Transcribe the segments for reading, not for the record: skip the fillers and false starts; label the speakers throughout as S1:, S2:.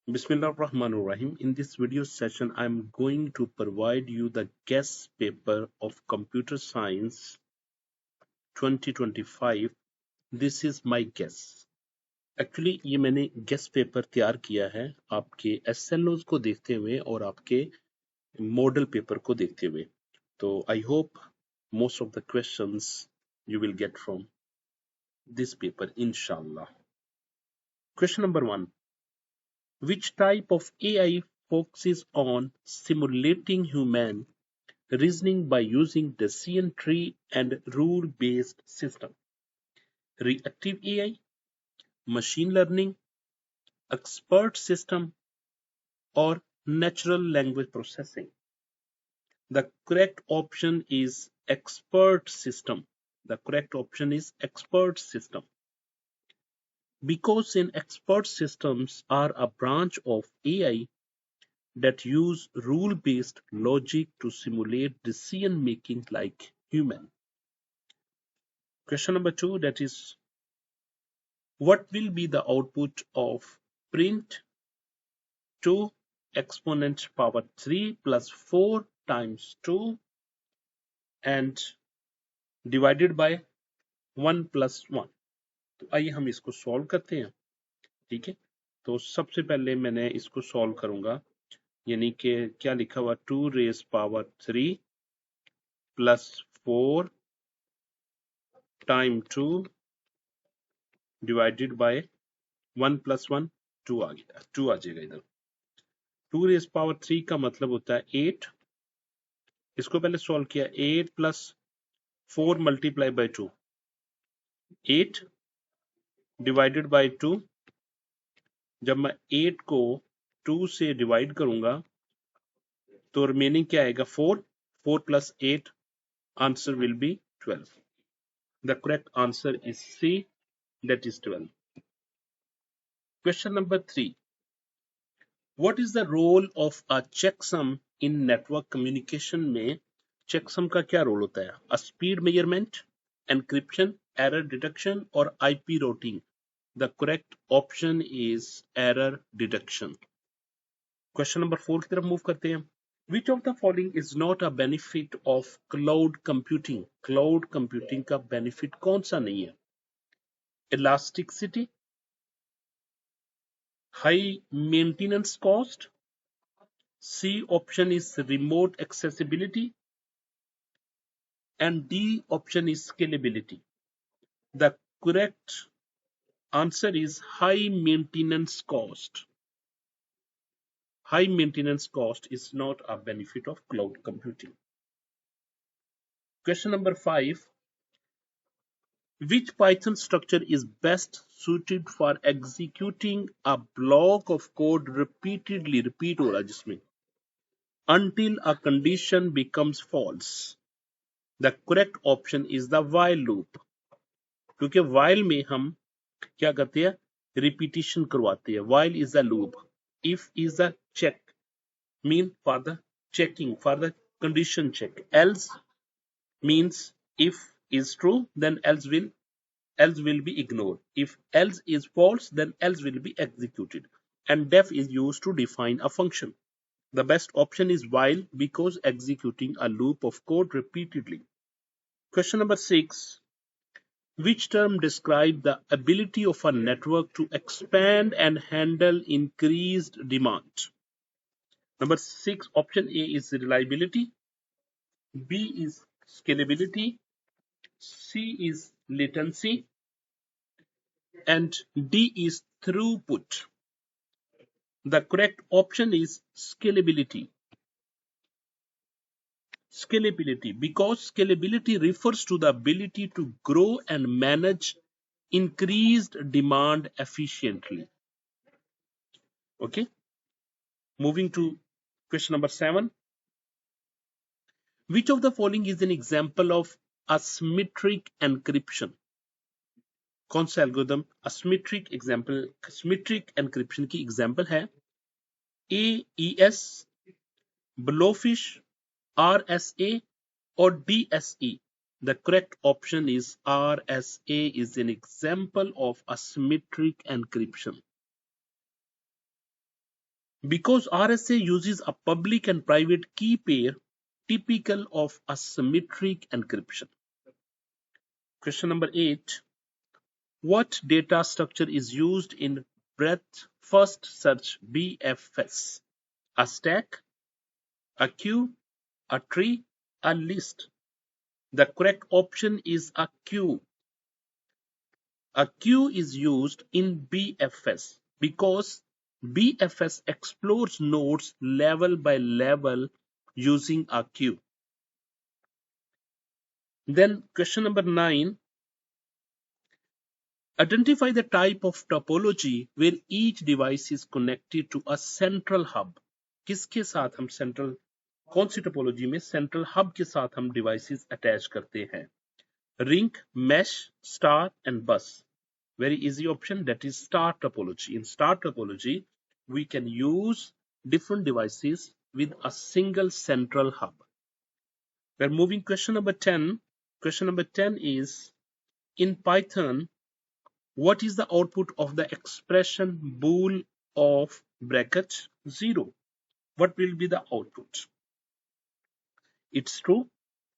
S1: Bismillahirrahmanirrahim. In this video session, I'm going to provide you the guest paper of Computer Science 2025. This is my guess. Actually, ये मैंने guest paper तैयार किया है आपके SNOs को देखते हुए और आपके model paper को देखते हुए. तो I hope most of the questions you will get from this paper, inshallah. Question number 1. Which type of AI focuses on simulating human reasoning by using decision tree and rule-based system? Reactive AI, machine learning, expert system, or natural language processing? The correct option is expert system. The correct option is expert system. Because in expert systems are a branch of AI that use rule-based logic to simulate decision-making like human. Question number 2, that is, what will be the output of print 2 exponent power 3 plus 4 times 2 and divided by 1 plus 1? तो आइए हम इसको solve करते हैं. ठीक है, तो सबसे पहले मैंने इसको सॉल्व करूंगा, यानी कि क्या लिखा हुआ 2 raise power 3 plus 4 time 2 divided by 1 plus 1 2 आ गया, 2 आ जाएगा इधर. 2 रेज पावर 3 का मतलब होता है 8. इसको पहले सॉल्व किया, 8 plus 4 multiply by 2, 8 divided by 2. जब मैं 8 को 2 से डिवाइड करूंगा तो रिमेनिंग क्या आएगा, 4. 4 plus 8, answer will be 12. The correct answer is C, that is 12. Question number 3. What is the role of a checksum in network communication? में checksum का क्या रोल होता है? A speed measurement, encryption, error detection और IP routing? The correct option is error detection. Question number 4 की तरफ move करते हैं. Which of the following is not a benefit of cloud computing? Cloud computing का benefit कौन सा नहीं है? Elasticity, high maintenance cost, C option is remote accessibility, and D option is scalability. The correct answer is high maintenance cost. High maintenance cost is not a benefit of cloud computing. Question number 5. Which Python structure is best suited for executing a block of code repeatedly, repeat हो रहा है जिसमें, until a condition becomes false? The correct option is the while loop. क्योंकि while में हम क्या करते हैं, रिपीटिशन करवाते हैं. while is the loop. if is the check, mean for the checking, for the condition check. else means if is true, then else will be ignored. if else is false, then else will be executed. And def is used to define a function. The best option is while, because executing a loop of code repeatedly. Question number 6. Which term describes the ability of a network to expand and handle increased demand? Number 6, option A is reliability, B is scalability, C is latency, and D is throughput. The correct option is scalability. Scalability, because scalability refers to the ability to grow and manage increased demand efficiently. Okay. Moving to question number 7. Which of the following is an example of asymmetric encryption? कौन सा algorithm asymmetric encryption की example है? AES, Blowfish, RSA or DSE? The correct option is RSA is an example of asymmetric encryption. Because RSA uses a public and private key pair typical of asymmetric encryption. Question number 8. What data structure is used in breadth first search BFS? A stack, a queue, a tree, a list. The correct option is a queue. A queue is used in BFS because BFS explores nodes level by level using a queue. Then question number 9. Identify the type of topology where each device is connected to a central hub. किसके साथ हम central, कौन सी topology में central hub के साथ हम devices attach करते हैं? Ring, mesh, star and bus. Very easy option, that is star topology. In star topology, we can use different devices with a single central hub. We're moving question number 10. Question number 10 is, in Python, what is the output of the expression bool of bracket 0? What will be the output? It's true,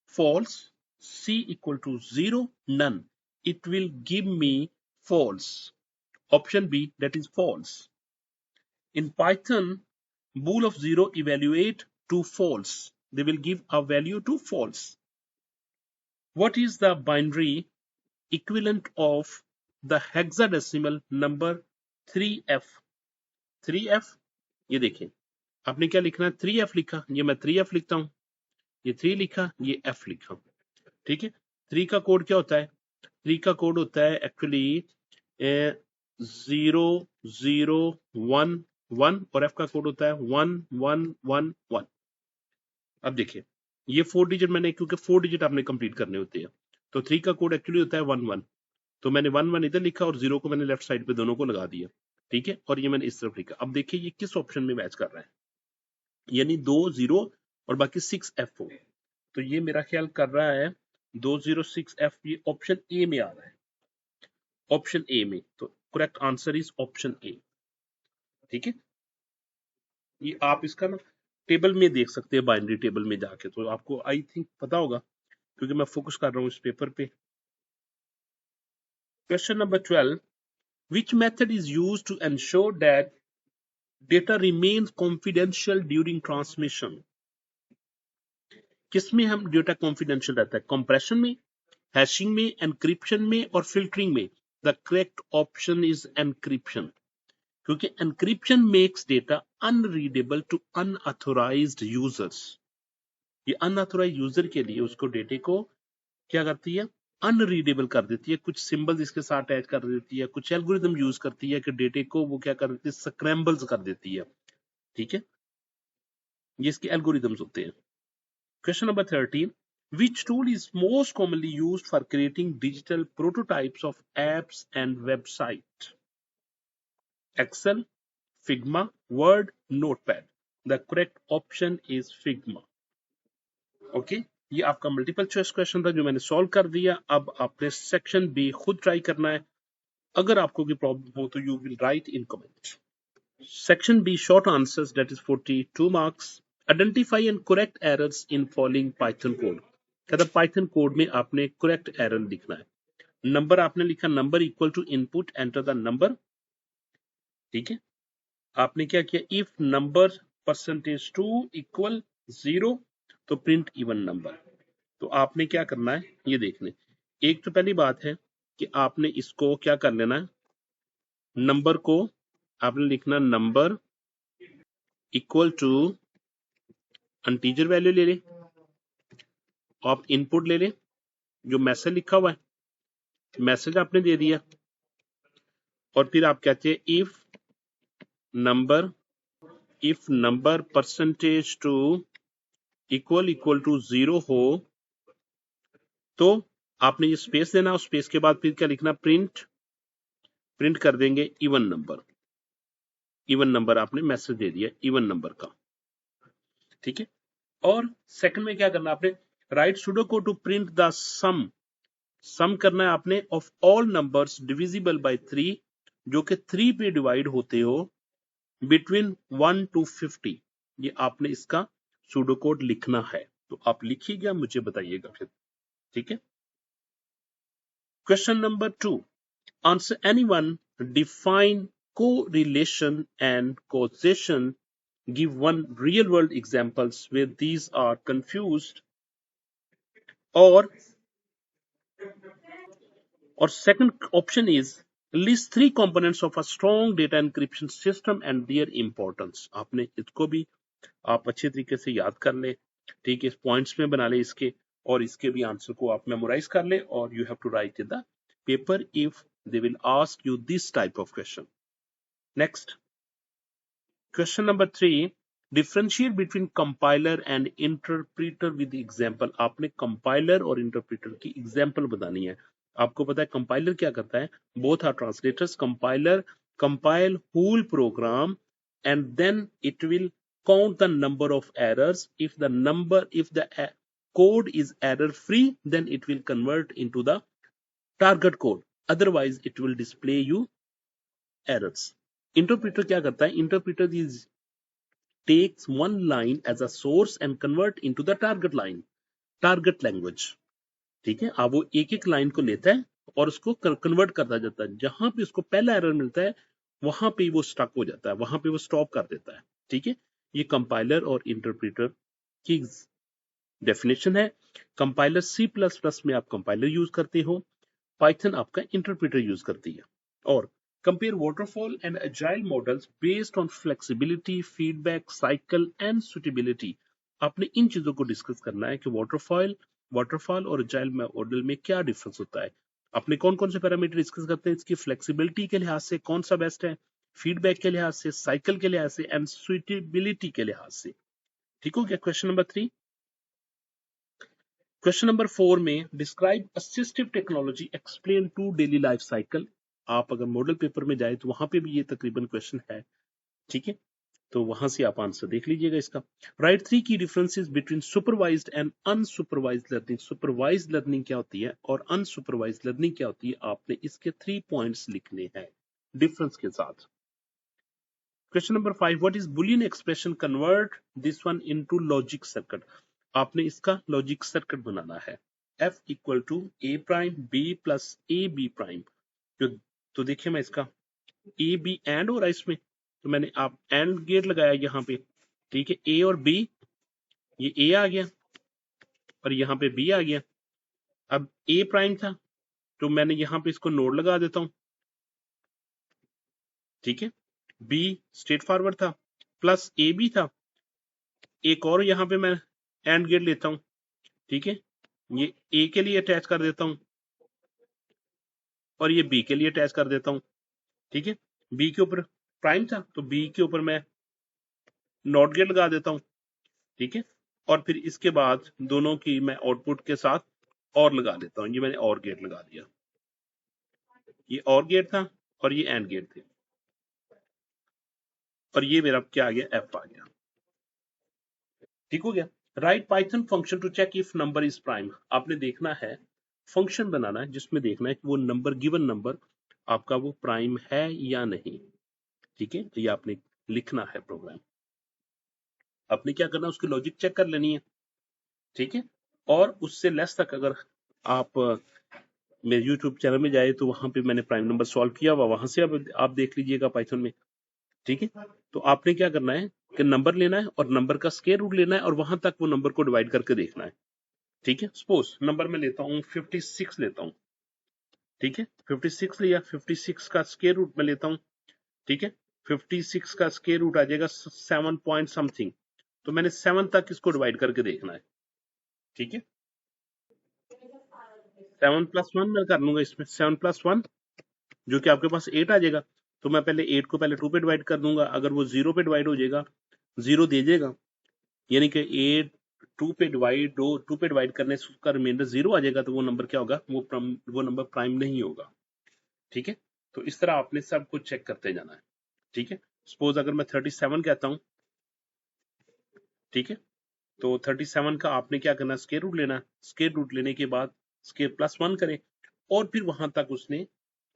S1: false, C equal to 0, none. It will give me false. Option B, that is false. In Python, bool of 0 evaluate to false. They will give a value to false. What is the binary equivalent of the hexadecimal number 3F? 3F, ये देखिए आपने क्या लिखना है, 3F लिखा, ये मैं 3F लिखता हूं, ये 3 लिखा, ये F लिखा, ठीक है। 3 का कोड क्या होता है? 3 का कोड होता है एक्चुअली 0 0 1 1 और F का कोड होता है 1 1 1 1। अब देखिए ये 4 डिजिट मैंने, क्योंकि 4 डिजिट आपने कंप्लीट करने होते हैं, तो 3 का कोड एक्चुअली होता है 1 1, तो मैंने 1 1 इधर लिखा और 0 को मैंने लेफ्ट साइड पे दोनों को लगा दिया, ठीक है, और ये मैंने इस तरफ लिखा। अब देखिए ये किस ऑप्शन में मैच कर रहा है, यानी 2 0 और बाकी 6F4, तो ये मेरा ख्याल कर रहा है 206F, ये ऑप्शन ए में आ रहा है, ऑप्शन ए में, तो correct answer is option A, ठीक है। ये आप इसका ना टेबल में देख सकते हैं, बाइनरी टेबल में जाके, तो आपको आई थिंक पता होगा क्योंकि मैं फोकस कर रहा हूं इस पेपर पे। Question number 12, which method is used to ensure that data remains confidential during transmission? किसमें हम डेटा कॉन्फिडेंशियल रहता है? कंप्रेशन में, हैशिंग में, एनक्रिप्शन में और फिल्टरिंग में। The correct option is encryption, क्योंकि encryption makes data unreadable to unauthorized users. ये अनऑथोराइज्ड यूजर के लिए उसको डेटे को क्या करती है? अनरीडेबल कर देती है, कुछ सिंबल्स इसके साथ अटैच कर देती है, कुछ एल्गोरिथम यूज करती है कि डेटे को वो क्या कर देती है? स्क्रैम्बल्स कर देती है, ठीक है, ये इसके एल्गोरिथम्स होते हैं। Question number 13. Which tool is most commonly used for creating digital prototypes of apps and websites? Excel, Figma, Word, Notepad. The correct option is Figma. Okay? ये आपका मल्टीपल चॉइस क्वेश्चन था जो मैंने सॉल्व कर दिया। अब आपने सेक्शन बी खुद ट्राई करना है। अगर आपको कोई प्रॉब्लम हो तो you will write in comment. Section B, short answers, that is 42 marks. Identify and correct errors in following Python code. कहता पाइथन कोड में आपने करेक्ट एरर लिखना है। नंबर आपने लिखा number equal to input, enter the number, ठीक है। आपने क्या किया? इफ नंबर परसेंटेज 2 इक्वल 0 तो प्रिंट इवन नंबर। तो आपने क्या करना है ये देखने, एक तो पहली बात है कि आपने इसको क्या कर लेना है, नंबर को आपने लिखना number equal to integer value ले ले, आप इनपुट ले ले, जो मैसेज लिखा हुआ है मैसेज आपने दे दिया, और फिर आप कहते हैं if number percentage two equal to 0 हो तो आपने ये स्पेस देना, उस स्पेस के बाद फिर क्या लिखना, प्रिंट कर देंगे इवन नंबर आपने मैसेज दे दिया इवन नंबर का, ठीक है। और सेकंड में क्या करना आपने, राइट सुडो को टू प्रिंट द सम करना है आपने of all numbers divisible by 3, जो कि 3 पे डिवाइड होते हो, बिटवीन 1 to 50, ये आपने इसका सूडो कोड लिखना है। तो आप लिखिएगा, मुझे बताइएगा फिर, ठीक है। Question number 2, answer anyone, define correlation and causation, give one real world examples where these are confused, or second option is list 3 components of a strong data encryption system and their importance। आपने इसको भी आप अच्छे तरीके से याद कर ले, ठीक है, पॉइंट्स में बना ले इसके, और इसके भी आंसर को आप मेमोराइज कर ले, और you have to write in the paper if they will ask you this type of question. Next, question number 3, differentiate between compiler and interpreter with example. आपने कंपाइलर और इंटरप्रीटर की एग्जांपल बतानी है। आपको पता है कंपाइलर क्या करता है, both are translators. Compiler compile whole program and then it will count the number of errors. If the code is error free, then it will convert into the target code, otherwise it will display you errors. Interpreter क्या करता है, interpreter is takes one line as a source and convert into the target language, ठीक है। अब वो एक एक line को लेता है और उसको कन्वर्ट करता जाता है, जहां पे उसको पहला एरर मिलता है वहां पे वो स्टक हो जाता है, वहां पे वो स्टॉप कर देता है, ठीक है। ये कंपाइलर और इंटरप्रेटर की डेफिनेशन है। कंपाइलर C++ में आप कंपाइलर यूज करते हो, पाइथन आपका इंटरप्रेटर यूज करती है। और compare waterfall and agile models based on flexibility, feedback, cycle and suitability. आपने इन चीजों को डिस्कस करना है कि वाटरफॉल और एजाइल मॉडल में क्या डिफरेंस होता है। आपने कौन कौन से पैरामीटर डिस्कस करते हैं, इसकी फ्लेक्सिबिलिटी के लिहाज से कौन सा बेस्ट है, फीडबैक के लिहाज से, साइकिल के लिहाज से एंड सुटेबिलिटी के लिहाज से, ठीक हो गया। Question number 3। क्वेश्चन नंबर 4 में describe assistive technology explain to daily life cycle. आप अगर मॉडल पेपर में जाए तो वहां पे भी ये तकरीबन क्वेश्चन है, ठीक है। तो वहां से आप आंसर देख लीजिएगा इसका। राइट 3 की differences between supervised and unsupervised learning. Supervised learning क्या होती है और अनसुपरवाइज्ड लर्निंग क्या होती है, आपने इसके 3 पॉइंट्स लिखने हैं डिफरेंस के साथ। Question number 5, what is boolean expression, convert this one into logic circuit. आपने इसका लॉजिक सर्किट बनाना है। F equal to A prime B plus A B prime. तो देखिए मैं इसका ए बी एंड हो रहा है इसमें, तो मैंने आप एंड गेट लगाया यहाँ पे, ठीक है। A और B, ये A आ गया और यहाँ पे B आ गया। अब A प्राइम था तो मैंने यहाँ पे इसको नोड लगा देता हूँ, ठीक है। B स्ट्रेट फॉरवर्ड था, प्लस ए बी था, एक और यहाँ पे मैं एंड गेट लेता हूँ, ठीक है। ये ए के लिए अटैच कर देता हूँ और ये बी के लिए अटैच कर देता हूँ, ठीक है। बी के ऊपर प्राइम था तो बी के ऊपर मैं नॉट गेट लगा देता हूँ, ठीक है। और फिर इसके बाद दोनों की मैं आउटपुट के साथ और लगा देता हूँ। ये मैंने और गेट लगा दिया, ये और गेट था और ये एंड गेट थे, और ये मेरा क्या आ गया, एफ आ गया, ठीक हो गया। Write Python function to check if number is prime. आपने देखना है, फंक्शन बनाना है जिसमें देखना है कि वो नंबर, गिवन नंबर आपका वो प्राइम है या नहीं, ठीक है। ये आपने लिखना है प्रोग्राम, आपने क्या करना है, उसकी लॉजिक चेक कर लेनी है, ठीक है। और उससे लेस तक अगर आप मेरे यूट्यूब चैनल में जाए तो वहां पे मैंने प्राइम नंबर सॉल्व किया हुआ, वहां से अब आप देख लीजिएगा पाइथन में, ठीक है। तो आपने क्या करना है कि नंबर लेना है और नंबर का स्क्वायर रूट लेना है और वहां तक वो नंबर को डिवाइड करके देखना है, ठीक है। सपोज नंबर में लेता हूँ 56 लेता हूँ, ठीक है। 56 लिया, 56 का स्क्वायर रूट में लेता हूँ, ठीक है। 56 का स्क्वायर रूट आ जाएगा 7 पॉइंट समथिंग, तो मैंने 7 तक इसको डिवाइड करके देखना है, ठीक है। 7 प्लस 1 मैं कर लूंगा इसमें, 7 प्लस 1 जो कि आपके पास 8 आ जाएगा। तो मैं पहले 8 को पहले 2 पे डिवाइड कर दूंगा, अगर वो 0 पे डिवाइड हो जाएगा, 0 दे देगा, यानी कि 8 2 पे डिवाइड करने से उसका रिमाइंडर 0 आ जाएगा, तो वो नंबर क्या होगा, वो नंबर प्राइम नहीं होगा, ठीक है। तो इस तरह आपने सब कुछ चेक करते जाना है, ठीक है। सपोज अगर मैं 37 कहता हूँ, ठीक है, तो 37 का आपने क्या करना है, स्क्वायर रूट लेना है। स्क्वायर रूट लेने के बाद स्क्वायर प्लस 1 करें और फिर वहां तक उसने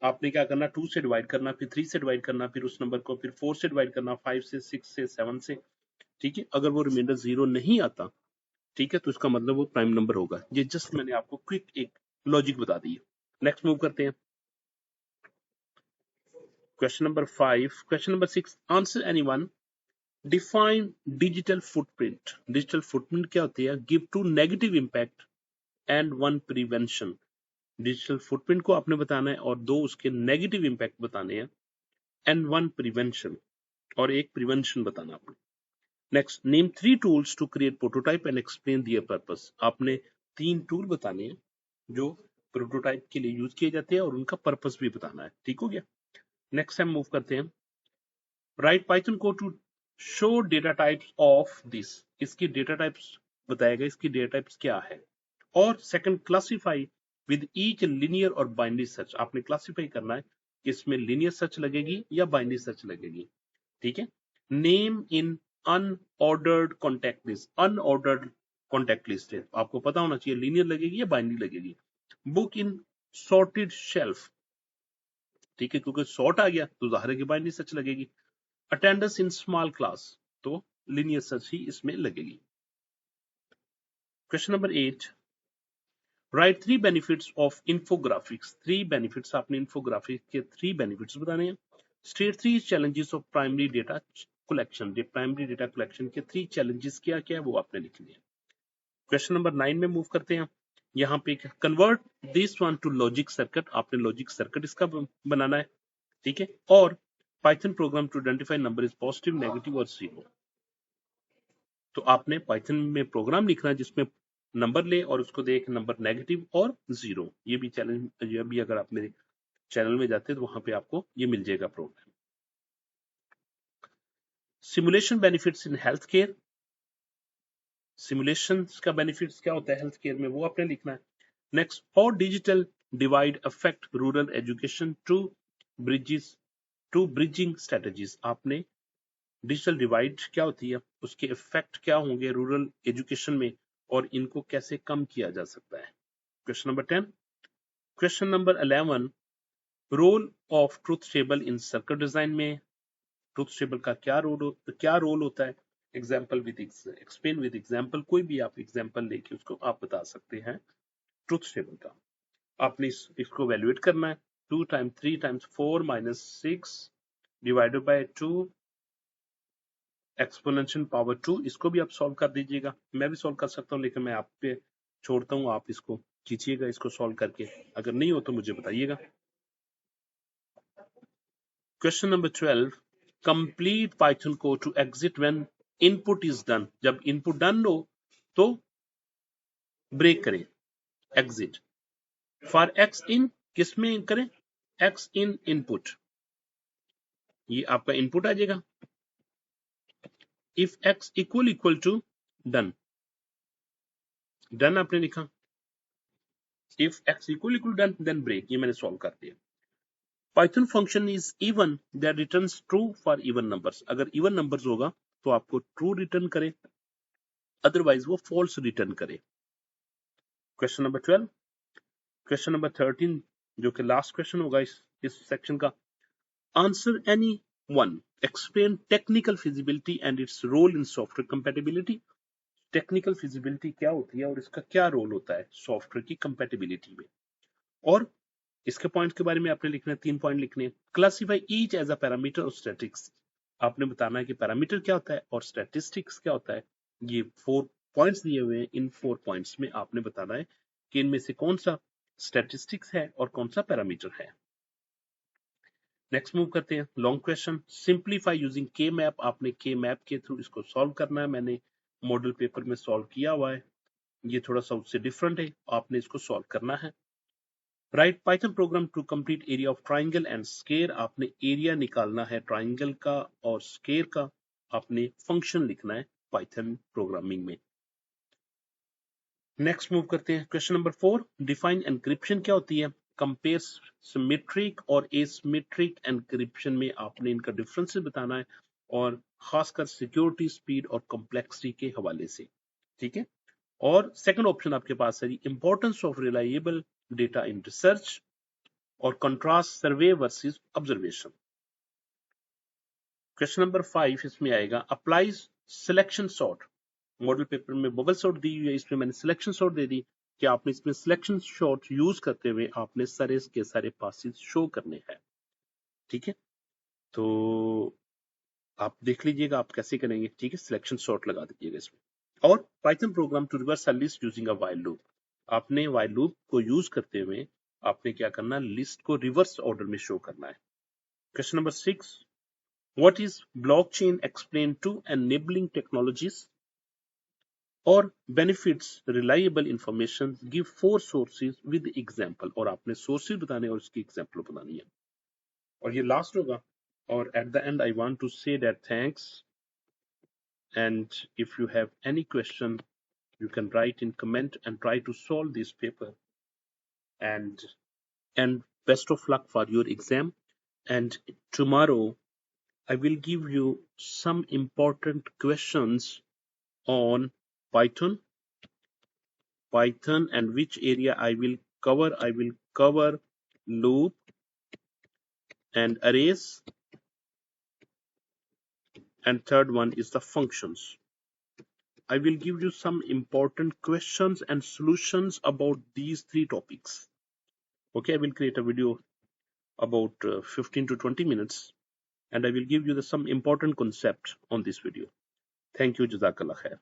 S1: आपने क्या करना, 2 से डिवाइड करना, फिर 3 से डिवाइड करना, फिर उस नंबर को फिर 4 से डिवाइड करना, 5 से, 6 से, 7 से, ठीक है। अगर वो रिमाइंडर 0 नहीं आता, ठीक है, तो इसका मतलब वो प्राइम नंबर होगा। ये जस्ट मैंने आपको क्विक एक लॉजिक बता दी है। नेक्स्ट मूव करते हैं, question number 5। Question number 6, answer anyone, define digital footprint. Digital footprint क्या होती है? Give 2 negative impact and 1 prevention. Digital footprint को आपने बताना है और 2 उसके नेगेटिव इम्पैक्ट बताने हैं, एंड 1 प्रिवेंशन, और एक प्रिवेंशन बताना आपने। Next, name 3 tools to create prototype and explain their purpose. आपने 3 टूल बताने हैं जो प्रोटोटाइप के लिए यूज किए जाते हैं और उनका पर्पस भी बताना है। ठीक हो गया। नेक्स्ट हम मूव करते हैं, write Python code to show data types of this. इसकी डेटा टाइप्स बताएगा, इसकी डेटा टाइप्स क्या है। और second, classify with each linear और बाइनरी सर्च। आपने क्लासिफाई करना है कि इसमें लिनियर सर्च लगेगी या बाइनरी सर्च लगेगी, ठीक है। Name in unordered contact list. Unordered contact list है, आपको पता होना चाहिए लीनियर लगेगी या बाइनरी लगेगी। बुक इन सॉर्टेड शेल्फ, ठीक है, क्योंकि सॉर्ट आ गया तो जाहिर है कि बाइनरी सर्च लगेगी। अटेंडेंस इन स्मॉल क्लास, तो लीनियर सर्च ही इसमें लगेगी। Question number 8, right 3 benefits of infographics. 3 benefits, आपने इन्फोग्राफिक्स के 3 बेनिफिट्स बताने हैं। State 3 challenges of primary data collection. Primary data collection के 3 चैलेंजेस क्या क्या है वो आपने लिखने हैं। क्वेश्चन नंबर 9 में मूव करते हैं, यहाँ पे convert this one to logic circuit. आपने लॉजिक सर्किट इसका बनाना है, ठीक है। और Python program to identify number is positive, negative और 0। तो आपने पाइथन में प्रोग्राम लिखना है जिसमें नंबर ले और उसको दे नंबर नेगेटिव और 0। ये भी चैलेंज, ये भी अगर आप मेरे चैनल में जाते हैं तो वहां पे आपको ये मिल जाएगा program. Simulation benefits in health care. Simulation का बेनिफिट्स क्या होता है हेल्थ केयर में, वो आपने लिखना है। Next, how digital divide affect rural education to bridging strategies. आपने डिजिटल डिवाइड क्या होती है, उसके इफेक्ट क्या होंगे रूरल एजुकेशन में, और इनको कैसे कम किया जा सकता है। Question number 10। Question number 11, role of truth table in circuit design में। ट्रुथ टेबल का क्या रोल होता है। Example with explain with example, कोई भी आप एग्जाम्पल लेके उसको आप बता सकते हैं ट्रुथ टेबल का। आपने इसको वैल्यूएट करना है, 2 times 3 times 4 minus 6 divided by 2 exponential power 2। इसको भी आप सॉल्व कर दीजिएगा, मैं भी सॉल्व कर सकता हूँ लेकिन मैं आप पे छोड़ता हूँ, आप इसको खींचिएगा इसको सॉल्व करके, अगर नहीं हो तो मुझे बताइएगा। Question number 12, complete Python code to exit when input is done. जब इनपुट डन हो तो ब्रेक करें, एग्जिट। फॉर एक्स इन, किसमें करें, एक्स इन इनपुट, ये आपका इनपुट आ जाएगा। If x equal to done, done आपने लिखा। If x equal done then break, ये मैंने सॉल्व कर दिया। Python function is even that returns true for even numbers. अगर इवन नंबर्स होगा तो आपको ट्रू रिटर्न करे, अदरवाइज वो फॉल्स रिटर्न करे। Question number 12। क्वेश्चन नंबर 13 जो कि लास्ट क्वेश्चन होगा इस सेक्शन का, answer any one, explain technical feasibility and its role in software compatibility. Technical feasibility क्या होती है और इसका क्या रोल होता है सॉफ्टवेयर की कंपैटिबिलिटी में, और इसके पॉइंट के बारे में आपने लिखना है, 3 पॉइंट लिखने हैं। Classify each as a parameter और स्टैटिस्टिक्स। आपने बताना है कि पैरामीटर क्या होता है और स्टैटिस्टिक्स क्या होता है। ये 4 पॉइंट्स दिए हुए हैं, इन 4 पॉइंट्स में आपने बताना है कि इनमें से कौन सा स्टैटिस्टिक्स है और कौन सा पैरामीटर है। नेक्स्ट मूव करते हैं, लॉन्ग क्वेश्चन, सिंप्लीफाई यूजिंग के मैप। आपने के मैप के थ्रू इसको सॉल्व करना है, मैंने मॉडल पेपर में सॉल्व किया हुआ है, ये थोड़ा सा उससे डिफरेंट है, आपने इसको सॉल्व करना है। Write Python program to complete area of triangle and square. आपने एरिया निकालना है ट्राइंगल का और स्केयर का, आपने फंक्शन लिखना है पाइथन प्रोग्रामिंग में। नेक्स्ट मूव करते हैं, क्वेश्चन नंबर 4, डिफाइन एनक्रिप्शन क्या होती है। कंपेयर सिमेट्रिक और एसिमेट्रिक एनक्रिप्शन में आपने इनका डिफरेंस बताना है, और खासकर सिक्योरिटी, स्पीड और कॉम्प्लेक्सिटी के हवाले से, ठीक है। और सेकंड ऑप्शन आपके पास है importance of reliable data in research, और contrast survey versus observation. Question number 5 इसमें आएगा applies selection sort. Model paper में बबल सॉर्ट दी हुई है, इसमें मैंने सिलेक्शन सॉर्ट दे दी कि आपने इसमें सिलेक्शन सॉर्ट यूज करते हुए आपने सारे के सारे पासेस शो करने हैं. ठीक है, तो आप देख लीजिएगा आप कैसे करेंगे. ठीक है, सिलेक्शन सॉर्ट लगा दीजिएगा इसमें. और Python program to reverse a list using a while loop. आपने व्हाइल लूप को यूज करते हुए आपने क्या करना, लिस्ट को रिवर्स ऑर्डर में शो करना है. Question number 6, what is blockchain explained to enabling technologies or benefits reliable information, give 4 sources with example. और आपने sources बताने और उसकी example बनानी है. और ये last होगा. और at the end I want to say that thanks, and if you have any question you can write in comment and try to solve this paper, and best of luck for your exam. And tomorrow I will give you some important questions on Python, and which area I will cover. I will cover loop and arrays, and third one is the functions. I will give you some important questions and solutions about these 3 topics. Okay, I will create a video about 15 to 20 minutes and I will give you some important concept on this video. Thank you. Jazakallah khair.